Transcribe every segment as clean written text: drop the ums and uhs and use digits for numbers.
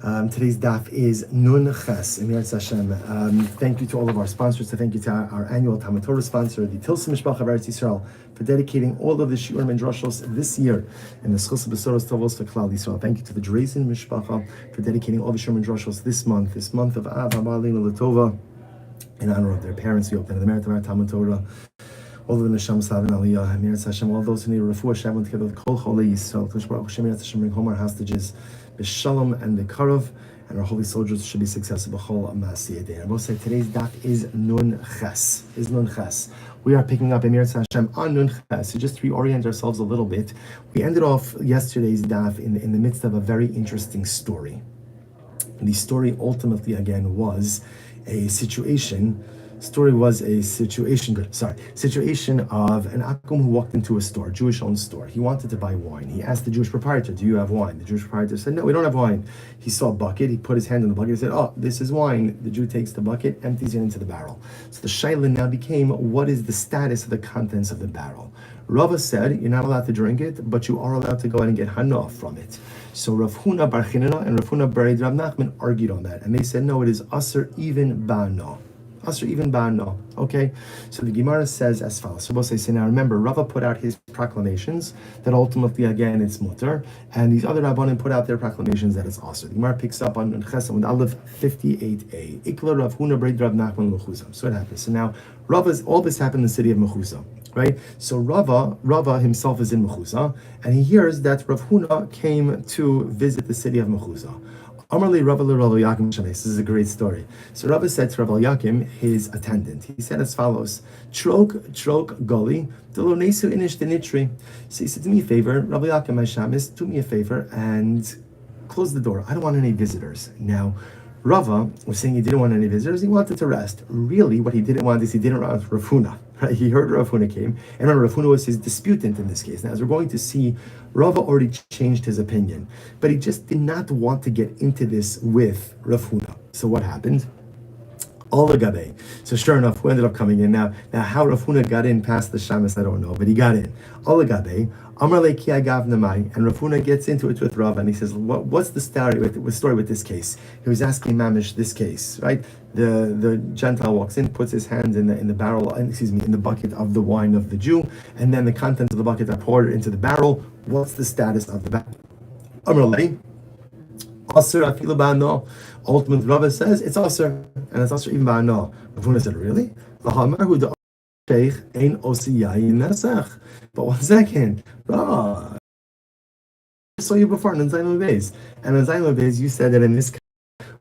Today's daf is Nun Ches, Emir Hashem. Thank you to all of our sponsors. Thank you to our annual Talmud Torah sponsor, the Tilsim Mishpacha of Eretz Yisrael, for dedicating all of the Shiurim and Droshos this year in the Schus Besoros Tovos for Klal Yisrael. Thank you to the Dreisen Mishpacha for dedicating all the Shiurim and Droshos this month of Av, Amalinu Latova, in honor of their parents. We hope that in the merit of our Talmud Torah, all of the Nesham Slavin Aliyah, Emir Hashem, all those who need a refuah Shem together with Kol Cholei Yisrael, Tush Baruch Hashem, Hashem, bring home our hostages, B'Shalom and B'Karov, and our holy soldiers should be successful. B'Chol Ma'asiyeh Day. I will say today's daf is Nun Ches. We are picking up Emir Hashem on Nun Ches. So just to reorient ourselves a little bit, we ended off yesterday's daf in the midst of a very interesting story. The story ultimately again was a situation of an Akum who walked into a store, Jewish-owned store. He wanted to buy wine. He asked the Jewish proprietor, "Do you have wine?" The Jewish proprietor said, "No, we don't have wine." He saw a bucket. He put his hand in the bucket. He said, "Oh, this is wine." The Jew takes the bucket, empties it into the barrel. So the shaila now became, what is the status of the contents of the barrel? Rava said, you're not allowed to drink it, but you are allowed to go ahead and get hana from it. So Rav Huna Bar Chinana and Rav Huna Bar Rav Nachman argued on that, and they said, no, it is aser even ba'ana. Okay, so the Gemara says as follows. So we'll say, now remember, Rava put out his proclamations that ultimately again it's mutter, and these other Rabbanim put out their proclamations that it's also. The Gemara picks up on Chesed with Aleph 58a. Ikla Rav Huna Breid Rav Nachman Mechuzam. So it happens. So now all this happened in the city of Mechuzam, right? So Rava himself is in Mechuzah, and he hears that Rav Huna came to visit the city of Mechuzah. Amarli Rabbi Yakim Shames. This is a great story. So Rabbi said to Rabbi Yakim, his attendant, he said as follows: Trok Goli, Delo Nesu Inish Denitri. So he said, do me a favor, Rabbi Yakim Shames, do me a favor and close the door. I don't want any visitors. Now, Rava was saying he didn't want any visitors, he wanted to rest. Really, what he didn't want is he didn't want Rav Huna. Right? He heard Rav Huna came, and remember, Rav Huna was his disputant in this case. Now, as we're going to see, Rava already changed his opinion, but he just did not want to get into this with Rav Huna. So what happened? Olagabe. So sure enough, who ended up coming in? Now how Rav Huna got in past the Shamas, I don't know, but he got in. Olagabe. Amar le ki agav namai, and Rav Huna gets into it with Rav, and he says, "What's the story with this case?" He was asking Mamish this case, right? The Gentile walks in, puts his hands in the barrel, in the bucket of the wine of the Jew, and then the contents of the bucket are poured into the barrel. What's the status of the barrel? Amar le aser afilu ba'ano. Ultimately, Rav says it's aser, and it's aser even ba'ano. Rav Huna said, "Really?" But one second, I saw you before in Zayin Beis, and in Zayin Beis you said that in this case,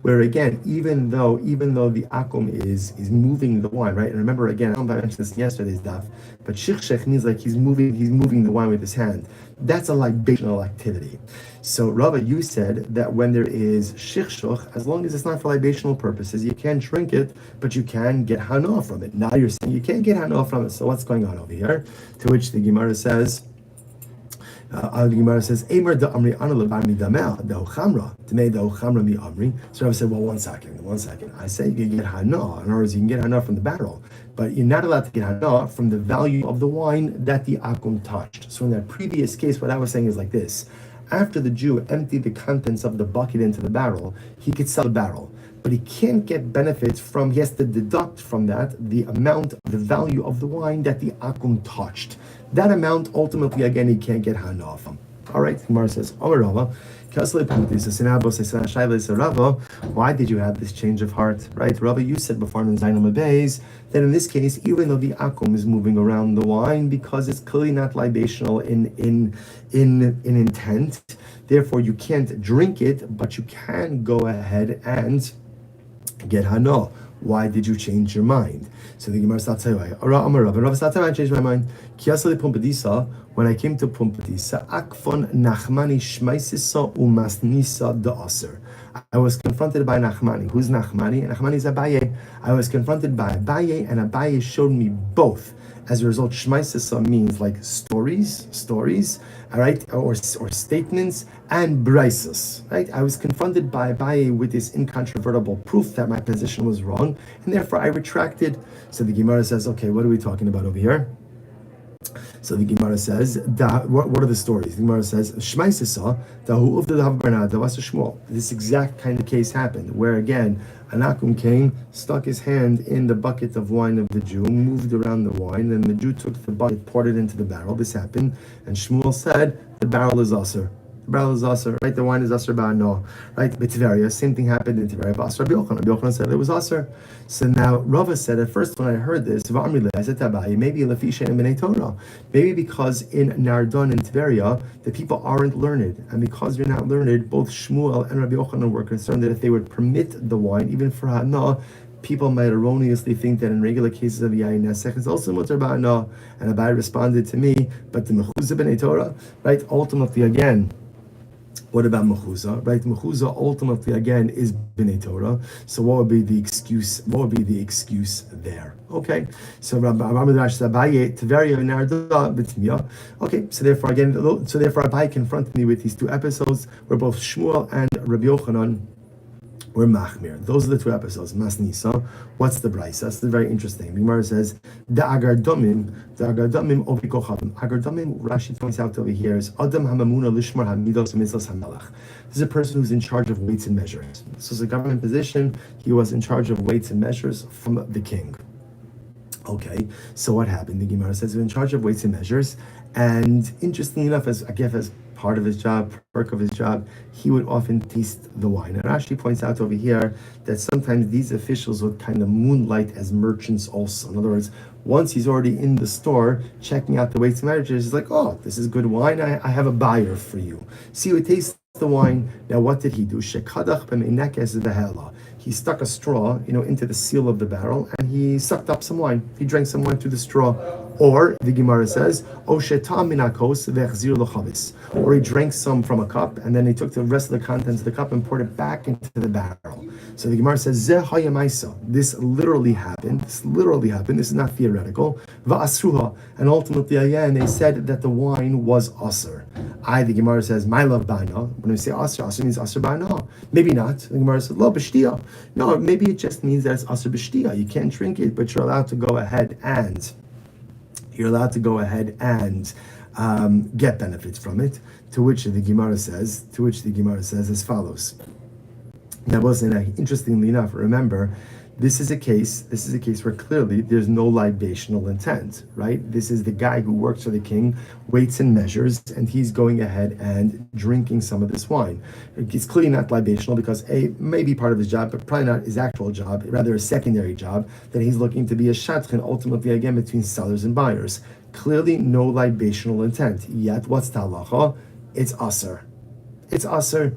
where again, even though the akum is moving the wine, right? And remember again, I don't know if I mentioned this in yesterday's daf, but shikshech means like he's moving the wine with his hand. That's a libational activity. So Rava, you said that when there is shikshech, as long as it's not for libational purposes, you can't drink it, but you can get hana from it. Now you're saying you can't get hana from it. So what's going on over here? To which the Gemara says, Eimer da Amri Analabami Damel, da Ochamra, Dmei da Ochamra mi Amri. So Rabbi said, well, one second. I say you can get hana. In other words, you can get hana from the barrel, but you're not allowed to get hana from the value of the wine that the akum touched. So in that previous case, what I was saying is like this. After the Jew emptied the contents of the bucket into the barrel, he could sell the barrel. But he can't get benefits from, he has to deduct from that the value of the wine that the akum touched. That amount, ultimately, again, he can't get hana from. All right, Gemara says, Rava, why did you have this change of heart? Right, Rava, you said before in Zayin Beis that in this case, even though the akum is moving around the wine, because it's clearly not libational in intent, therefore you can't drink it, but you can go ahead and get hana. Why did you change your mind? So the Gemara starts saying, I changed my mind. When I came to Pumpadisa, Akfon Nachmani Shmaisisa Umasnisa da Aser. I was confronted by Nachmani. Who's Nachmani? Nachmani is Abaye. I was confronted by Abaye, and Abaye showed me both. As a result, Shmaisisa means like stories, all right, or statements, and braisos, right? I was confronted by Abaye with this incontrovertible proof that my position was wrong, and therefore I retracted. So the Gemara says, okay, what are we talking about over here? So the Gemara says, what are the stories? The Gemara says, Shmaisisa, Dahu of the Havbarna, Davasa Shmuel. This exact kind of case happened, where again, Anakum came, stuck his hand in the bucket of wine of the Jew, moved around the wine, and the Jew took the bucket, poured it into the barrel. This happened, and Shmuel said, the barrel is usher. The barrel is usher, right? The wine is usher ba'ano, right? B'Tiveria, same thing happened in Tiveria. But Rabbi Yochanan said it was usher. So now Rava said at first when I heard this, I said Tabai, maybe Lafisha and B'nai Torah, maybe because in Nardon and Tiveria the people aren't learned, and because you're not learned, both Shmuel and Rabbi Yochanan were concerned that if they would permit the wine, even for Hana, people might erroneously think that in regular cases of Yain Nesech is also Mutar Ba'ana, and Abai responded to me, but the Mechuzah B'nai Torah, right? Ultimately again, what about Mechuzah? Right? Mechuzah ultimately again is B'nai Torah. So what would be the excuse? What would be the excuse there? Okay. So Okay. So therefore Abai confronted me with these two episodes where both Shmuel and Rabbi Yochanan were machmir. Those are the two episodes. Masnisa. What's the brisa? This is very interesting. The Gemara says the agardomim ovi kochavim. Agardomim, Rashi points out over here, is Adam hamamuna lishmar hamidos mitzvos hamelach. This is a person who's in charge of weights and measures. This was a government position. He was in charge of weights and measures from the king. Okay, so what happened? The Gemara says he's in charge of weights and measures, and interestingly enough, as part of his job, perk of his job, he would often taste the wine. And Rashi points out over here that sometimes these officials would kind of moonlight as merchants also. In other words, once he's already in the store checking out the weights and measures, he's like, oh, this is good wine, I have a buyer for you. So he would taste the wine. Now what did he do? He stuck a straw, into the seal of the barrel, and he sucked up some wine. He drank some wine through the straw. Or the Gemara says, or he drank some from a cup, and then he took the rest of the contents of the cup and poured it back into the barrel. So the Gemara says, this literally happened. This is not theoretical. And ultimately, again, they said that the wine was aser. The Gemara says, my love ba'ana. When we say aser means aser ba'ana. Maybe not. The Gemara says, lo b'shtia. No, maybe it just means that it's aser b'shtia. You can't drink it, but you're allowed to go ahead and get benefits from it. To which the Gemara says as follows. Now, interestingly enough, remember, this is a case where clearly there's no libational intent, right? This is the guy who works for the king, weights and measures, and he's going ahead and drinking some of this wine. It's clearly not libational because may be part of his job, but probably not his actual job, rather a secondary job, that he's looking to be a shatchin, ultimately again between sellers and buyers. Clearly no libational intent. Yet, what's the halacha? It's aser. It's aser.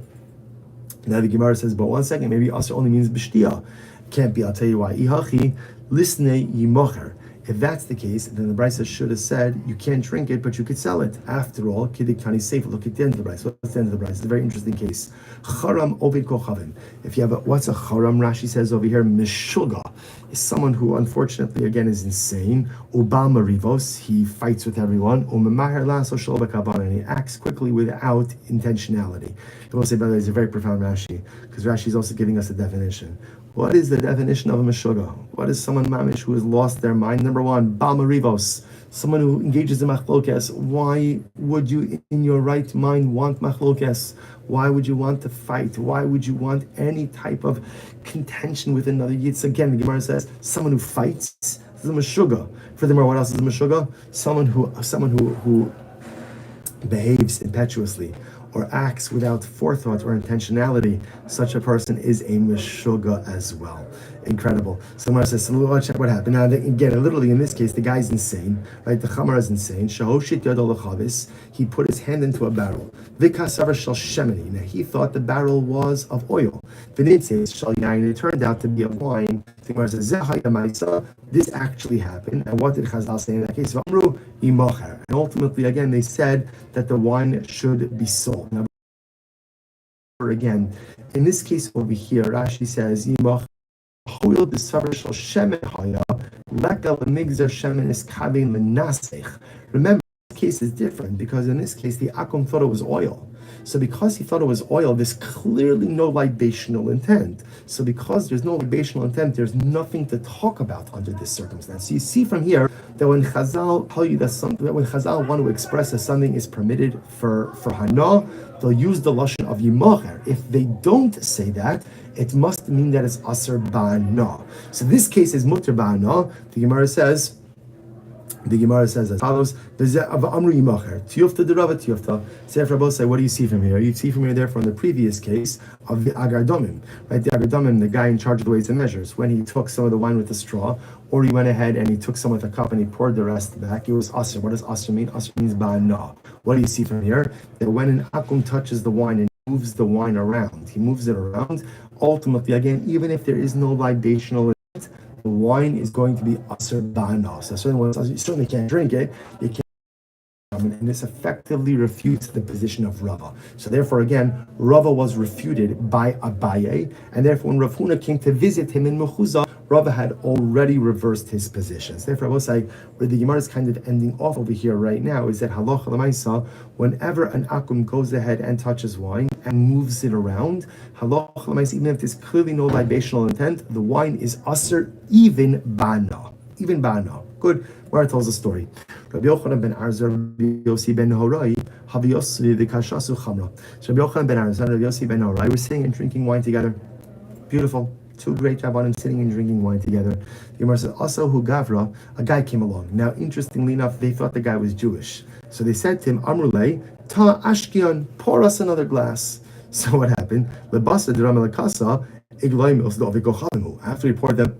Now the Gemara says, but one second, maybe aser only means b'shtia. Can't be. I'll tell you why. Ihachi lisnei yimocher. If that's the case, then the Brisa should have said you can't drink it, but you could sell it. After all, kiddik tani safe. Look at the end of the Brisa. What's the end of the Brisa? It's a very interesting case. Charam ovid kochavim. If you have what's a charam? Rashi says over here, mishuga is someone who unfortunately again is insane. Obama rivos. He fights with everyone. Umemaher laso shol b'kavan, and he acts quickly without intentionality. I will say, by the way, it's a very profound Rashi because Rashi is also giving us a definition. What is the definition of a meshuga? What is someone mamish who has lost their mind? Number one, Bama Rivos, someone who engages in machlokes. Why would you, in your right mind, want machlokes? Why would you want to fight? Why would you want any type of contention with another? It's again, the Gemara says, someone who fights is a meshuga. Furthermore, what else is a meshuga? Someone who behaves impetuously or acts without forethought or intentionality, such a person is a meshuga as well. Incredible. Someone says, so let's check what happened. Now, again, literally in this case, the guy's insane, right? The chamar is insane. Shahoshit yado lechavis. He put his hand into a barrel. V'kasavar shel shemini. Now, he thought the barrel was of oil. V'nitzes shel yain. It turned out to be of wine. The Gemara says, this actually happened. And what did Chazal say in that case? V'amru imocher. And ultimately, again, they said that the wine should be sold. Now, again, in this case over here, Rashi says, imocher. Remember, this case is different because in this case the Akum thought it was oil. So because he thought it was oil, there's clearly no libational intent. So because there's no libational intent, there's nothing to talk about under this circumstance. So you see from here that when Chazal tell you that when Chazal want to express that something is permitted for Hana, they'll use the lashon of Yimacher. If they don't say that, it must mean that it's Aser Ba'ana. So this case is Mutter Ba'ana. The Gemara says as follows: Amru Yimacher, Tiyufta de Rava Tiyufta. Sefer Rabbi say, what do you see from here? You see from here there from the previous case of the Agar Domim, right? The Agar Domim, the guy in charge of the weights and measures, when he took some of the wine with a straw, or he went ahead and he took some with a cup and he poured the rest back, it was Aser. What does Aser mean? Aser means Ba'ana. What do you see from here? That when an Akum touches the wine and moves the wine around, he moves it around, ultimately, again, even if there is no libational, the wine is going to be Aser Ba'ana. So you certainly can't drink it. You can't. And this effectively refutes the position of Rava. So therefore, again, Rava was refuted by Abaye, and therefore when Rav Huna came to visit him in Mechuzah, Rava had already reversed his positions. Therefore, I will say, where the Gemara is kind of ending off over here right now, is that halacha l'maisa, whenever an akum goes ahead and touches wine and moves it around, halacha l'maisa, even if there's clearly no libational intent, the wine is aser even bana. Even bana. Good. Where it tells the story. Rabbi Yochanan ben Arzer, Rabbi Yossi ben Horai, Havi Yossi the Kashasu Chamra. So Rabbi Yochanan ben Arzer, Rabbi Yossi ben Horai were sitting and drinking wine together. Beautiful. Two great Rabbanim sitting and drinking wine together. The Gemara says, also hu Gavra, a guy came along. Now, interestingly enough, they thought the guy was Jewish. So they said to him, Amrulei, ta ashkion, pour us another glass. So what happened? Lebasa d'ram elakasa, igloim osdo v'kochavimu. After he poured the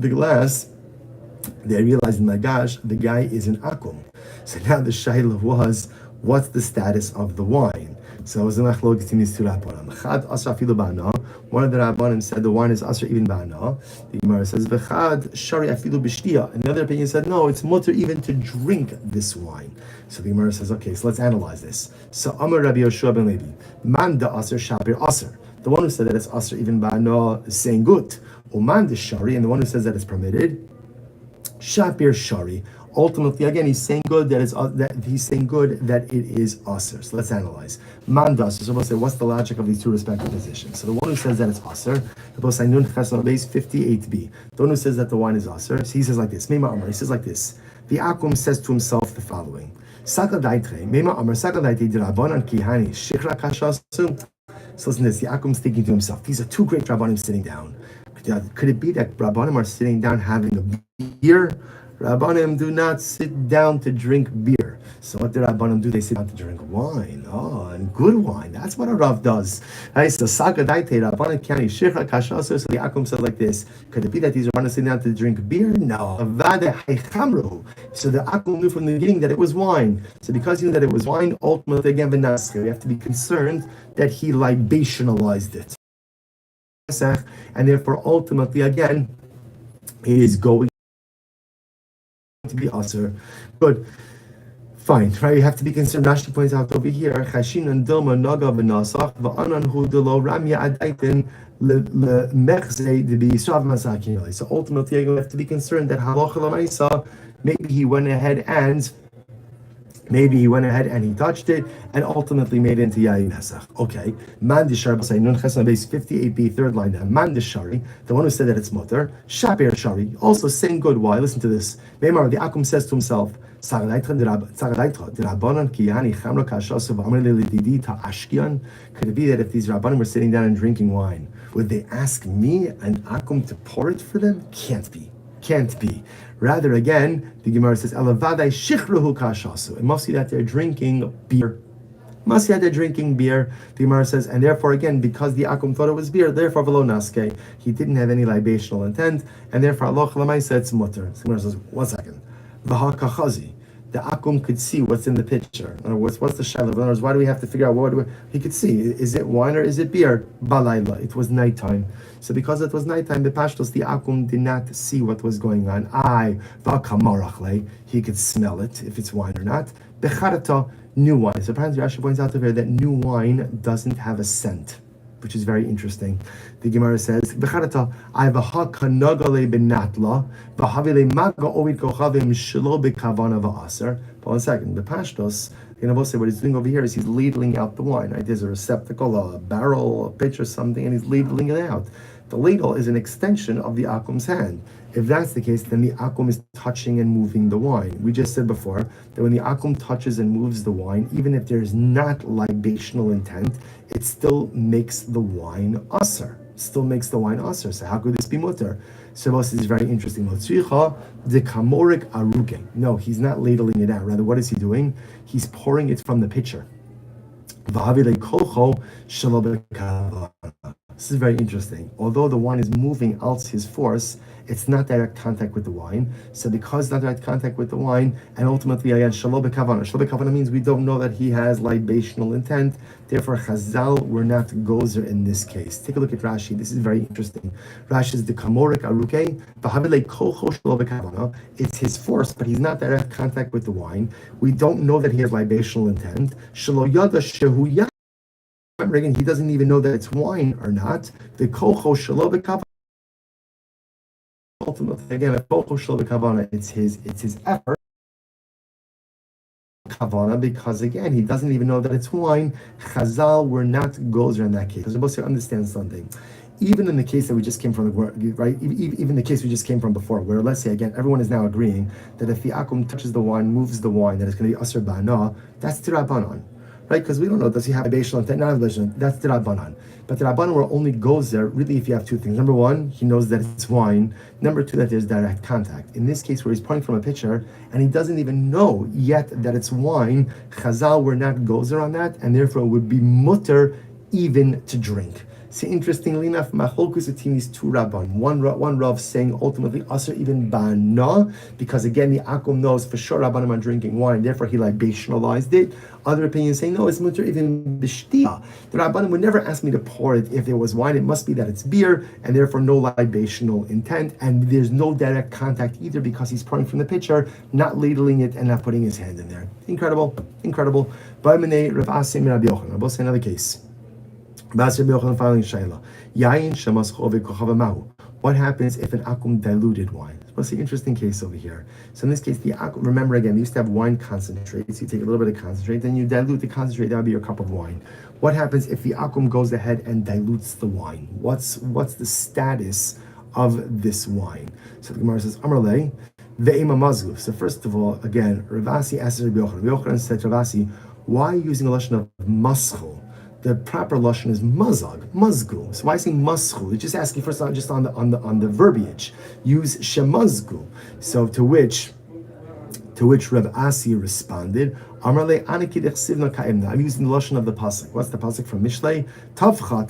glass, they realized, my gosh, the guy is an akum. So now the shayla was, what's the status of the wine? So it was a machlok between these two rabbanim. Chad asra afilu ba'ana. One of the rabbanim said the wine is asra even ba'ana. The Gemara says v'chad shari afilu b'shtiya. Another opinion said no, it's mutter even to drink this wine. So the Gemara says, okay, so let's analyze this. So Amar Rabbi Yoshua ben Levi, man da asr shabir asr. The one who said that it's asr even ba'ana is saying good. Uman da shari, and the one who says that it's permitted, Shapir Shari. Ultimately, again, he's saying good that it is aser. So let's analyze. Mandas. So we'll say, what's the logic of these two respective positions? So the one who says that it's aser, we'll say Nun Chesed base 58b. The one who says that the wine is aser, so he says like this. Meima Amar. He says like this. The Akum says to himself the following. Sakal Daitre. Meima Amar. Sakal Daitre Dirabanan Kihani Shikra Kashasu. So listen to this. The Akum's thinking to himself. These are two great Rabbanim sitting down. Could it be that Rabbanim are sitting down having a beer? Rabbanim do not sit down to drink beer. So what do Rabbanim do? They sit down to drink wine. Oh, and good wine. That's what a Rav does. Right? So Sagadaite Rabbanim Kani Shechra Kashasu. So the Akum said like this. Could it be that these Rabbanim sit down to drink beer? No. So the Akum knew from the beginning that it was wine. So because he knew that it was wine, ultimately again V'nasker, we have to be concerned that he libationalized it. And therefore ultimately again it is going to be aser. Good. Fine, right? You have to be concerned. Rashi points out over here, Chashin and Dilma Naga v'Nasach v'Anan hu delo Ramya Adaitin leMechzei de b'Yisrav Masakin. So ultimately you have to be concerned that halacha l'maisa, maybe he went ahead and he touched it and ultimately made it into Yayin Nesach. Okay. Man Dishar, say Nun Chesna base 58b, third line down. Man Dishari, the one who said that it's mutter. Shapir Shari, also saying good. Why? Listen to this. Meimar, the Akum says to himself, could it be that if these Rabbanim were sitting down and drinking wine, would they ask me, an Akum, to pour it for them? Can't be. Can't be. Rather, again, the Gemara says, "Elavadai shichruhu kashasu." It must be that they're drinking beer. Must be that they're drinking beer. The Gemara says, and therefore, again, because the Akum thought it was beer, therefore, v'lo naske, he didn't have any libational intent, and therefore, Allah Chalamai said it's mutter. The Gemara says, 1 second. V'hakachazi. The Akum could see what's in the picture. In other words, what's the shaila? In other words, why do we have to figure out he could see? Is it wine or is it beer? Balayla. It was nighttime. So because it was nighttime, the Pashtos, the Akum did not see what was going on. He could smell it, if it's wine or not. Becharata, new wine. So apparently Rashi points out over here that new wine doesn't have a scent, which is very interesting. The Gemara says, "Becharata, I have a hakanagale benatla, v'havile maga ovid kochavim shelo bekavana va'aser." But 1 second, the Pashtos, And I will say what he's doing over here is he's ladling out the wine. Right? There's a receptacle, a barrel, a pitcher, something, and he's ladling it out. The ladle is an extension of the akum's hand. If that's the case, then the akum is touching and moving the wine. We just said before that when the akum touches and moves the wine, even if there's not libational intent, it still makes the wine asr. Still makes the wine asr. So how could this be mutter? So this is very interesting. No, he's not ladling it out. Rather, what is he doing? He's pouring it from the pitcher. This is very interesting. Although the wine is moving out his force, it's not direct contact with the wine. So because not direct contact with the wine, and ultimately again, shalom bekavana. Shalom bekavana means we don't know that he has libational intent. Therefore, Chazal were not gozer in this case. Take a look at Rashi. This is very interesting. Rashi is the kamorik aruke, v'havilei kocho shalom bekavana. It's his force, but he's not direct contact with the wine. We don't know that he has libational intent. Shelo yada shehu yada. Remember again, he doesn't even know that it's wine or not. The kocho shelo bekavana. Ultimately, again, a kocho shelo bekavana. It's his effort. Kavana, because again, he doesn't even know that it's wine. Chazal were not gozer in that case. Because we're supposed to understand something. Even in the case that we just came from, right? Even the case we just came from before, where let's say again, everyone is now agreeing that if the akum touches the wine, moves the wine, that it's going to be asr ba'ana. That's tirabanan. Right, because we don't know, does he have a Beishal intent? Not a Beishal. That's the Rabbanan. But the Rabbanan will only goes there, really, if you have two things. Number one, he knows that it's wine. Number two, that there's direct contact. In this case, where he's pouring from a pitcher, and he doesn't even know yet that it's wine, Chazal were not goes there on that, and therefore it would be mutter even to drink. So interestingly enough, Macholkus between these two Rabban. One Rav saying ultimately Asr even Bana, because again the Akum knows for sure Rabbanim are drinking wine, therefore he libationalized it. Other opinions saying no, it's mutter even Bishtia. The Rabbanim would never ask me to pour it if there was wine. It must be that it's beer, and therefore no libational intent, and there's no direct contact either because he's pouring from the pitcher, not ladling it and not putting his hand in there. Incredible. I'll say another case. What happens if an akum diluted wine? What's the interesting case over here? So in this case, the akum, remember again, they used to have wine concentrates. You take a little bit of concentrate, then you dilute the concentrate, that would be your cup of wine. What happens if the akum goes ahead and dilutes the wine? What's the status of this wine? So the Gemara says, Amrle, ve'ema mazgu. So first of all, again, Ravasi asked Rabbi Yochanan. Rabbi Yochanan said to Ravasi, why are you using a lashon of maschel? The proper lashon is mazgu. So why saying maschu? It's just asking first, just on the verbiage. Use shemazgu. So to which Rav Asi responded, Amarle Aniki Dechsivna Kaimna. I'm using the lashon of the pasuk. What's the pasuk from Mishlei? Tavcha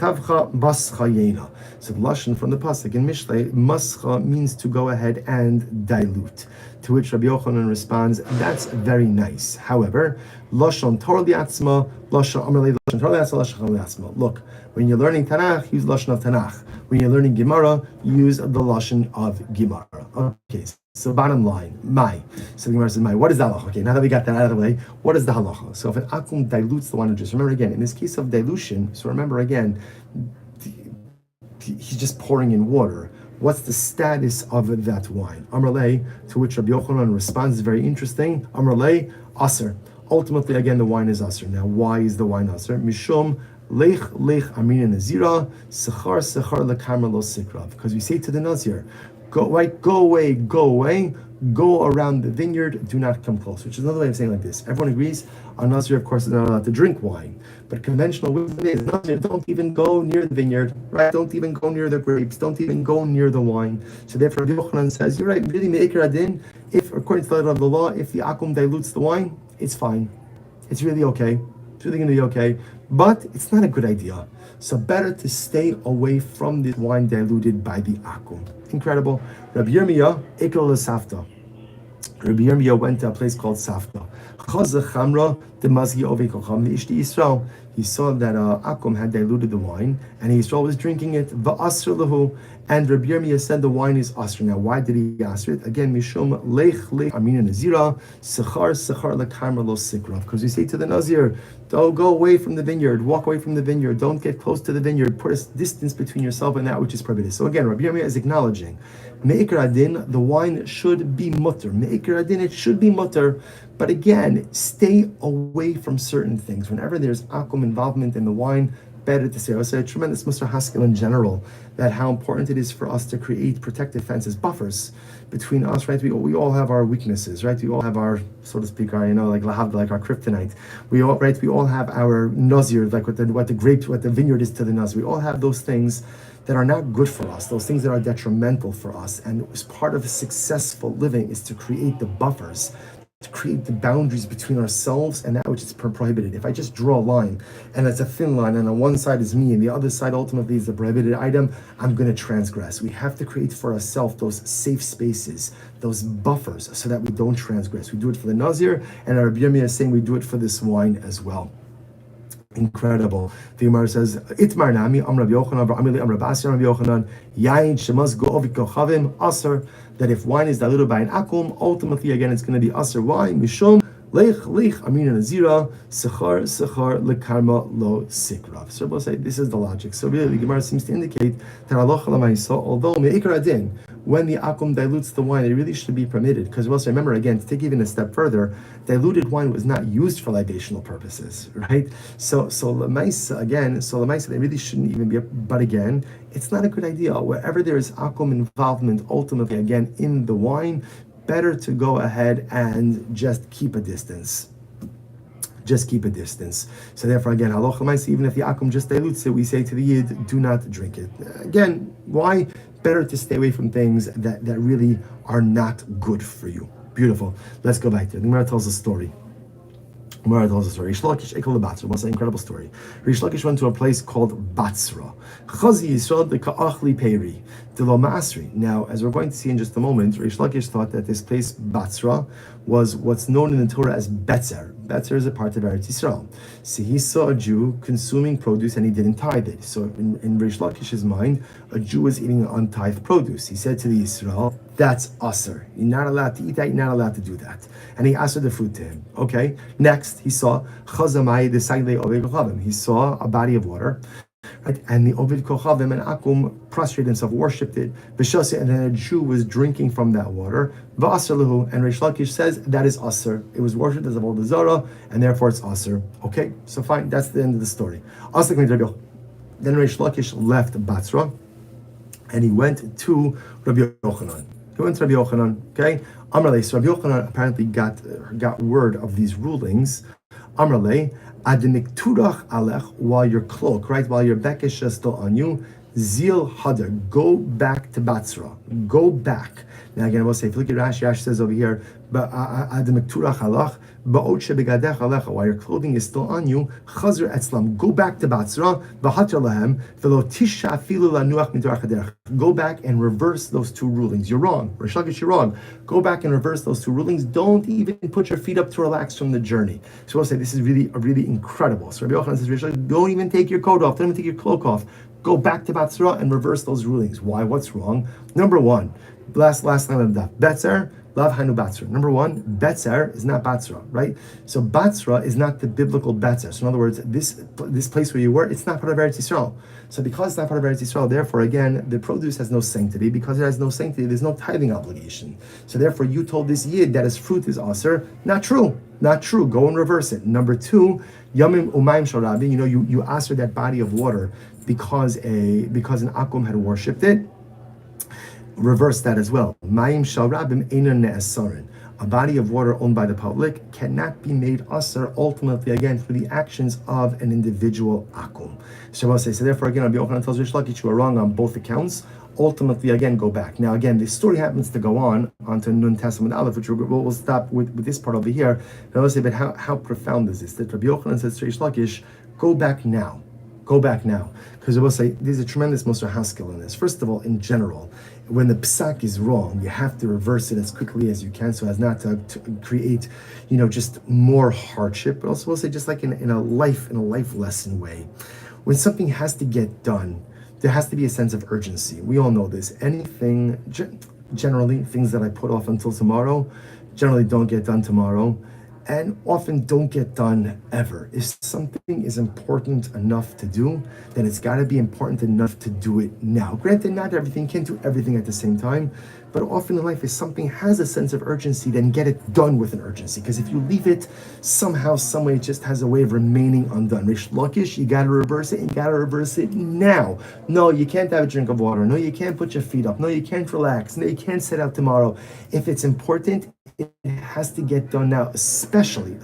bas chayena. So the lashon from the pasuk in Mishlei, mascha means to go ahead and dilute. To which Rabbi Yochanan responds, that's very nice. However, lashon Torah liatzma, lashon Amarle lashon Torah liatzma, lashon liatzma. Look, when you're learning Tanakh, use lashon of Tanakh. When you're learning Gemara, use the lashon of Gemara. Okay. So bottom line, So the Gemara says, what is the halacha? Okay, now that we got that out of the way, what is the halacha? So if an akum dilutes the wine juice, remember again, in this case of dilution, so remember again, he's just pouring in water. What's the status of that wine? Amrlei, to which Rabbi Yochanan responds, is very interesting. Amrlei, aser. Ultimately, again, the wine is aser. Now, why is the wine aser? Mishum lech amina nazira, sechar lekamer lo sikrav. Because we say to the nazir, go away, go around the vineyard, do not come close, which is another way of saying like this. Everyone agrees, a Nazir, of course, is not allowed to drink wine. But conventional wisdom is, Nazir, don't even go near the vineyard, right? Don't even go near the grapes, don't even go near the wine. So therefore, Rabbi Yochanan says, you're right, really me'ikar adin, if, according to the letter of the law, if the akum dilutes the wine, it's fine. It's really okay. It's really going to be okay. But it's not a good idea. So better to stay away from the wine diluted by the akum. Incredible. Rabbi Yirmiyah, Ikol Safta. Rabbi Yirmiyah went to a place called Safta. He saw that Akum had diluted the wine, and Yisrael was drinking it. And Rabbi Yirmiyah said the wine is asr. Now, why did he asr it? Again, mishum lech amina nazira sechar lekamer lo sikrav. Because we say to the nazir, don't go away from the vineyard, walk away from the vineyard, don't get close to the vineyard, put a distance between yourself and that which is prohibited. So again, Rabbi Yirmiyah is acknowledging, me'ikar adin, the wine should be mutter. Me'ikar adin, it should be mutter, But again, stay away from certain things. Whenever there's akum involvement in the wine, better to stay. I would say a tremendous Mr. Haskell in general, that how important it is for us to create protective fences, buffers between us, right? We all have our weaknesses, right? We all have our, so to speak, our, like our kryptonite. We all have our nazir, like what the vineyard is to the nazir. We all have those things that are not good for us, those things that are detrimental for us. And as part of successful living is to create the buffers, to create the boundaries between ourselves and that which is prohibited. If I just draw a line and it's a thin line and on one side is me and the other side ultimately is the prohibited item, I'm going to transgress. We have to create for ourselves those safe spaces, those buffers, so that we don't transgress. We do it for the Nazir, and our Rabbi Yomi is saying we do it for this wine as well. Incredible. The Gemara says, "Itmar nami am Rabbi Yochanan, Amili am Rabbi Asir Rabbi Yochanan, Yain shemas go'ovik kochavim asar." That if wine is diluted by an akum, ultimately again it's going to be asar wine. Mishum lech amina nazira sechar lekarma lo sikrav. So we'll say this is the logic. So really, the Gemara seems to indicate that halacha l'maisa, although me'ikar adin, when the akum dilutes the wine, it really should be permitted. Because we'll say, remember again, to take even a step further, diluted wine was not used for libational purposes, right? So l'maisa, they really shouldn't even be. But again, it's not a good idea. Wherever there is akum involvement, ultimately again in the wine, better to go ahead and just keep a distance. Just keep a distance. So therefore, again, halacha l'maisa, even if the akum just dilutes it, we say to the yid, do not drink it. Again, why? Better to stay away from things that really are not good for you. Beautiful. Let's go back to it. The Gemara tells a story. Rish Lakish Ekel Batzra. What's an incredible story? Rish Lakish went to a place called Batzra. Chazi Yisrael de Ka'achli Peri de Lo Masri. Now, as we're going to see in just a moment, Rish Lakish thought that this place Batzra was what's known in the Torah as Betzer. Betzer is a part of Eretz Yisrael. So he saw a Jew consuming produce and he didn't tithe it. So in Rish Lakish's mind, a Jew was eating untithed produce. He said to the Yisrael, that's usher. You're not allowed to eat that, you're not allowed to do that. And he asked the food to him. Okay. Next, he saw Chazamai the Sagle Oved Kochavim. He saw a body of water. Right? And the Oved Kochavim and Akum prostrated himself, worshipped it. And then a Jew was drinking from that water. V'asr and Reish Lakish says that is asr. It was worshipped as Avoda Zara, and therefore it's asr. Okay, so fine, that's the end of the story. Then Reish Lakish left Batzra, and he went to Rabbi Yochanan. Okay? Amrale, so Rabbi Yochanan apparently got word of these rulings. Amrale, ademikturach alech, while your cloak, right, while your bekesh is still on you, zil hadar, go back to Batzra. Go back. Now again, I will say, if you look at Rashi says over here, ademikturach alech, ba'ot shebegadech alecha, while your clothing is still on you, chazir etzlam, go back to Batzra, v'hatar lahem, v'lo tisha afilu lanuach mitorach haderech. Go back and reverse those two rulings. You're wrong. Rish Lakish, you're wrong. Go back and reverse those two rulings. Don't even put your feet up to relax from the journey. So I'll say this is really incredible. So Rabbi Yochanan says, Rish Lakish, don't even take your coat off. Don't even take your cloak off. Go back to Batzra and reverse those rulings. Why? What's wrong? Number one, last line of the Betzer, Lav Hainu Batzra. Number one, Betzer is not Batzra, right? So Batzra is not the biblical Betzer. So in other words, this place where you were, it's not part of Eretz Yisrael. So because it's not part of Eretz Yisrael, therefore again, the produce has no sanctity. Because it has no sanctity, there's no tithing obligation. So therefore you told this yid that his fruit is aser. Not true. Not true. Go and reverse it. Number two, Yomim Umayim Sharabi, you aser that body of water because an akum had worshipped it. Reverse that as well. Mayim shal rabim einon ne'asarin. A body of water owned by the public cannot be made asar ultimately again for the actions of an individual akum. So I'll say, so therefore again, Rabbi Yochanan tells Rish Lakish you are wrong on both accounts. Ultimately again, go back. Now again, the story happens to go on onto Nun Testament Aleph, which we'll stop with this part over here. But I'll say, but how profound is this? That Rabbi Yochanan says to Rish Lakish, go back now. Go back now. Because I will say, there's a tremendous Mosar Haskell in this. First of all, in general, when the psak is wrong, you have to reverse it as quickly as you can so as not to create, just more hardship. But also, we'll say, just like in a life lesson way, when something has to get done, there has to be a sense of urgency. We all know this. Anything, generally, things that I put off until tomorrow, generally don't get done tomorrow. And often don't get done ever. If something is important enough to do, then it's got to be important enough to do it now. Granted, not everything, can't do everything at the same time, But often in life, if something has a sense of urgency, then get it done with an urgency. Because if you leave it somehow, some way, it just has a way of remaining undone. Rish Lakish, you got to reverse it, and you got to reverse it now. No, you can't have a drink of water. No, you can't put your feet up. No, you can't relax. No, you can't sit out tomorrow. If it's important, it has to get done now, especially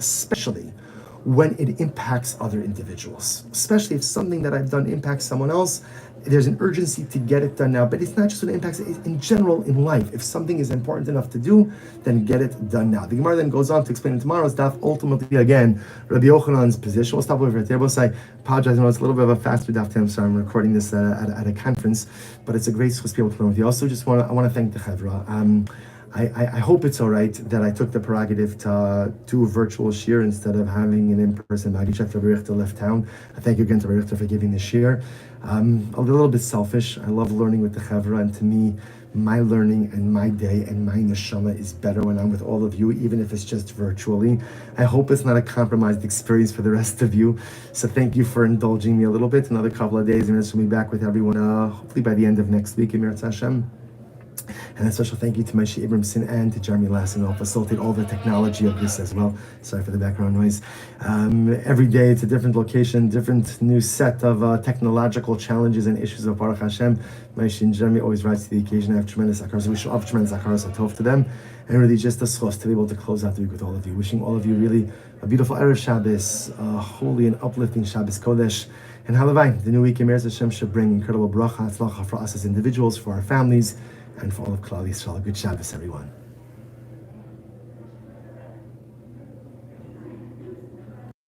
when it impacts other individuals. Especially if something that I've done impacts someone else, there's an urgency to get it done now. But it's not just when it impacts it, in general in life. If something is important enough to do, then get it done now. The Gemara then goes on to explain in tomorrow's daf, ultimately again, Rabbi Yochanan's position. We'll stop over at there. We'll say, apologize, I know it's a little bit of a faster daf time, so I'm recording this at a conference, but it's a great source to be able to learn with you. Also, I want to thank the Chevra. I hope it's all right that I took the prerogative to do a virtual shir instead of having an in-person Magichek. Rabbi Richter left town. I thank you again to Rabbi Richter for giving the shir. A little bit selfish. I love learning with the Chevra, and to me, my learning and my day and my neshama is better when I'm with all of you, even if it's just virtually. I hope it's not a compromised experience for the rest of you. So thank you for indulging me a little bit. Another couple of days, and we'll be back with everyone, hopefully by the end of next week, Emir Hashem. And a special thank you to Moshe Abramson and to Jeremy Lassen, who facilitate all the technology of this as well. Sorry for the background noise. Every day it's a different location, different new set of technological challenges and issues of Baruch Hashem. Moshe and Jeremy always rise to the occasion. I have tremendous akaras. We should have tremendous akaras atov to them. And really just a schos to be able to close out the week with all of you. Wishing all of you really a beautiful Erev Shabbos, holy and uplifting Shabbos Kodesh. And halavai, the new week in Meretz Hashem should bring incredible bracha, tzlacha for us as individuals, for our families, and for all of Klal Yisrael. Good Shabbos, everyone.